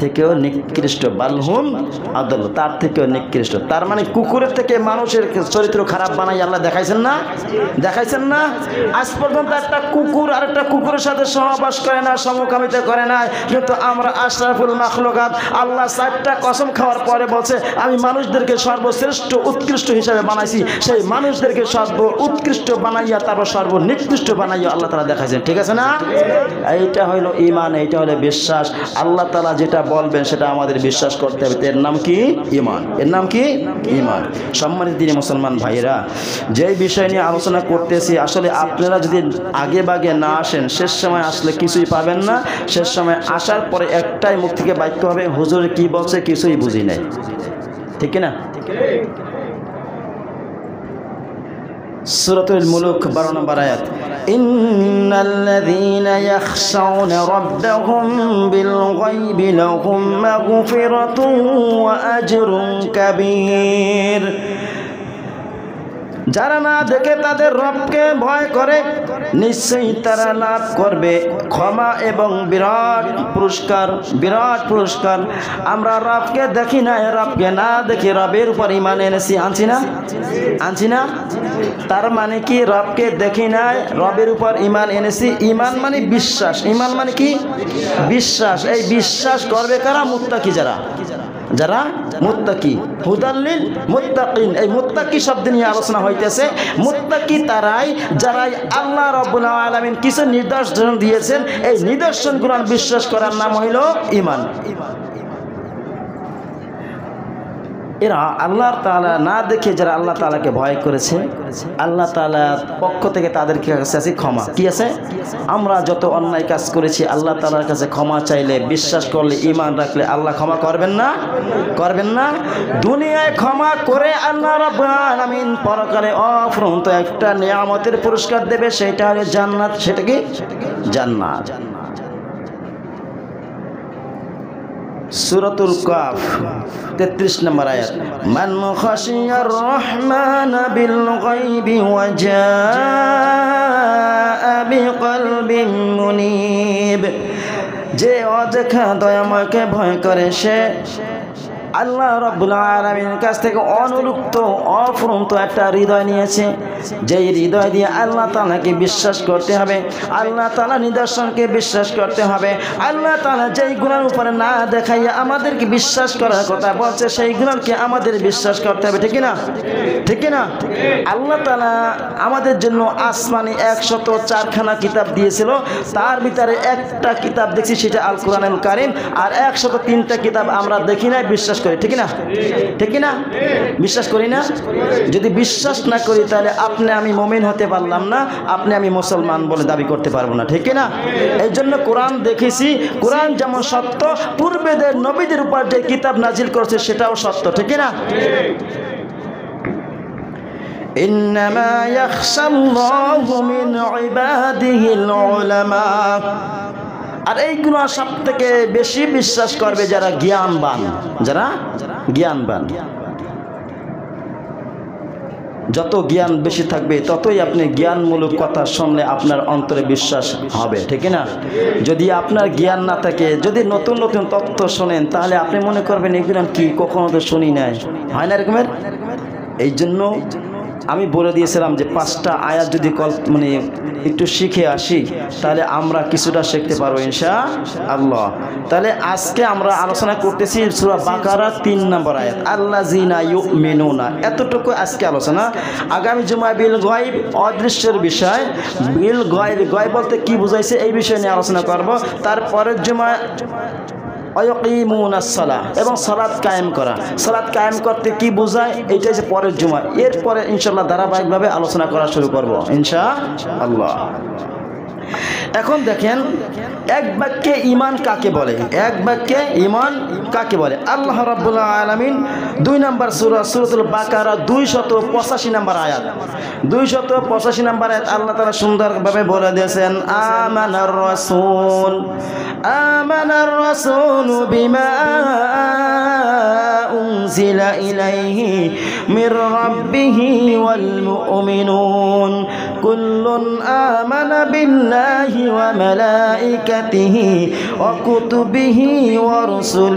থেকেও নিকৃষ্ট, বালহুম আদল, তার থেকেও নিকৃষ্ট। তার মানে কুকুরের থেকে মানুষের চরিত্র খারাপ বানাই আল্লাহ দেখাইছেন না? দেখাইছেন না? আজ পর্যন্ত একটা কুকুর আর একটা কুকুরের সাথে সহবাস করে না, সমকামিতা করে না, কিন্তু আমরা আশরাফুল মাখলুকাত আল্লাহ 4টা কসম খাওয়ার পরে বলছে আমি মানুষদেরকে সর্বশ্রেষ্ঠ উৎকৃষ্ট হিসাবে বানাইছি, সেই মানুষদেরকে সর্ব উৎকৃষ্ট বানাইয়া তারপর সর্বনিকৃষ্ট বানাইয়া আল্লাহ তাআলা দেখাইছেন। ঠিক আছে না? এইটা হইল ঈমান, এইটা হলো বিশ্বাস। আল্লাহ তাআলা যেটা বলবেন সেটা আমাদের বিশ্বাস করতে হবে। এর নাম কি? ঈমান। এর নাম কি? ঈমান। সম্মানিত দিনী মুসলমান ভাইরা, যেই বিষয় নিয়ে আলোচনা করতেছি, আসলে আপনারা যদি আগে বাগে না আসেন, শেষ সময় আসলে কিছুই পাবেন না। শেষ সময় আসার পরে একটাই মুখ থেকে বাক্য হবে, হুজুর কি বলছে কিছুই বুঝি নাই। ঠিক না? সূরাতুল মুলুক 12 নম্বর আয়াত, ইন্নাল্লাযীনা ইয়াখশাউনা রাব্বাহুম বিল গায়বি লাহুম মাগফিরাতুন ওয়া আজরুন কাবীর। যারা না দেখে তাদের রবকে ভয় করে, নিশ্চয়ই তারা লাভ করবে ক্ষমা এবং বিরাট পুরস্কার, বিরাট পুরস্কার। আমরা রবকে দেখি না, রবকে না দেখে রবের উপর ঈমান এনেছি, আনছি না? আনছি না? তার মানে কি? রবকে দেখি না, রবের উপর ঈমান এনেছি। ঈমান মানে বিশ্বাস। ঈমান মানে কি? বিশ্বাস। এই বিশ্বাস করবে কারা? মুত্তাকি যারা, যারা মুত্তাকি। হুদাল্লিল মুত্তাকিন, এই মুত্তাকি শব্দ নিয়ে আলোচনা হইতেছে। মুত্তাকি তারাই যারাই আল্লাহ রাব্বুল আলামিন কিছু নিদর্শন দিয়েছেন, এই নিদর্শনগুলো বিশ্বাস করার নাম হইল ঈমান। এরা আল্লাহ তাআলা না দেখে যারা আল্লাহ তাআলাকে ভয় করেছে, আল্লাহ তাআলার পক্ষ থেকে তাদের কাছে আছে ক্ষমা। কি আছে? আমরা যত অন্যায় কাজ করেছি আল্লাহ তাআলার কাছে ক্ষমা চাইলে, বিশ্বাস করলে, ঈমান রাখলে আল্লাহ ক্ষমা করবেন না? করবেন না? দুনিয়ায় ক্ষমা করে আল্লাহ রাব্বুল আলামিন পরকালে অফুরন্ত একটা নিয়ামতের পুরস্কার দেবে, সেটা হলো জান্নাত। সেটা কি? জান্নাত। সূরাতুল কাফ 33 নম্বর আয়াত, মান খাশিয়ার রহমান বিল গায়বি ওয়া জাআ বিকলবিন মুনীব। যে অদেখা দয়াময়কে ভয় করে সে আল্লাহ রাব্বুল আলামিনের কাছ থেকে অনুরুক্ত অফুরন্ত একটা হৃদয় নিয়েছে। যেই হৃদয় দিয়ে আল্লাহ তাআলাকে বিশ্বাস করতে হবে, আল্লাহ তাআলা নিদর্শনকে বিশ্বাস করতে হবে, আল্লাহ তাআলা যেই গুণের উপরে না দেখাইয়া আমাদেরকে বিশ্বাস করার কথা বলছে সেই গুণকে আমাদের বিশ্বাস করতে হবে। ঠিক না? ঠিক না? আল্লাহ তাআলা আমাদের জন্য আসমানে 104খানা কিতাব দিয়েছিল, তার ভিতরে একটা কিতাব দেখছি সেটা আল কোরআনুল কারীম, আর 103টা কিতাব আমরা দেখি না, বিশ্বাস করি। ঠিক না? ঠিক না? বিশ্বাস করি না? যদি বিশ্বাস না করি তাহলে আপনি আমি মুমিন হতে পারলাম না, আপনি আমি মুসলমান বলে দাবি করতে পারবো না। ঠিক না? এই জন্য কোরআন দেখেছি, কোরআন যেমন সত্য, পূর্বেদের নবীদের উপর যে কিতাব নাজিল করেছে সেটাও সত্য। ঠিক না? ইন্নামা ইয়াখশাল্লাহু মিন ইবাদিহিল উলামা। আর এইগুলো সব থেকে বেশি বিশ্বাস করবে যারা জ্ঞানবান, যারা জ্ঞানবান। যত জ্ঞান বেশি থাকবে ততই আপনি জ্ঞানমূলক কথা শুনলে আপনার অন্তরে বিশ্বাস হবে। ঠিক না? যদি আপনার জ্ঞান না থাকে, যদি নতুন নতুন তথ্য শোনেন, তাহলে আপনি মনে করবেন এগুলো কি, কখনো তো শুনি নাই। হয় না এরকমের? এই জন্য আমি বলে দিয়েছিলাম যে 5টা আয়াত যদি মানে একটু শিখে আসি তাহলে আমরা কিছুটা শিখতে পারবো ইনশাআল্লাহ। তাহলে আজকে আমরা আলোচনা করতেছি সূরা বাকারা 3 নম্বর আয়াত, আল্লাযিনা ইউমিনুনা। এতটুকু আজকে আলোচনা। আগামী জুমায় বিল গায়ব, অদৃশ্যের বিষয়। বিল গায়ব, গায়ব বলতে কি বুঝাইছে এই বিষয় নিয়ে আলোচনা করব। তারপরের জুমায় ওয়াকিমুনাস সালাহ, এবং সালাত কায়েম করা। সালাত কায়েম করতে কি বোঝায় এইটা যে পরের জুমা। এরপরে ইনশাআল্লাহ ধারাবাহিকভাবে আলোচনা করা শুরু করব ইনশাআল্লাহ। এখন দেখেন এক বাক্যে ঈমান কাকে বলে, এক বাক্যে ঈমান কাকে বলে। আল্লাহ রাব্বুল আলামিন 2 নম্বর সূরা, সূরাতুল বাকারা 285 নম্বর আয়াত, 285 নম্বর আয়াত আল্লাহ তাআলা সুন্দরভাবে বলে দিয়েছেন, আমানার রাসূল, আমানার রাসূল বিমা উনজিলা ইলাইহি মির রাব্বিহি ওয়াল মুমিনুন কুল্লুন আমানা বিল্লাহি ওয়া মালাইকাতিহি ওয়া কুতুবিহি ওয়া রুসুলিহি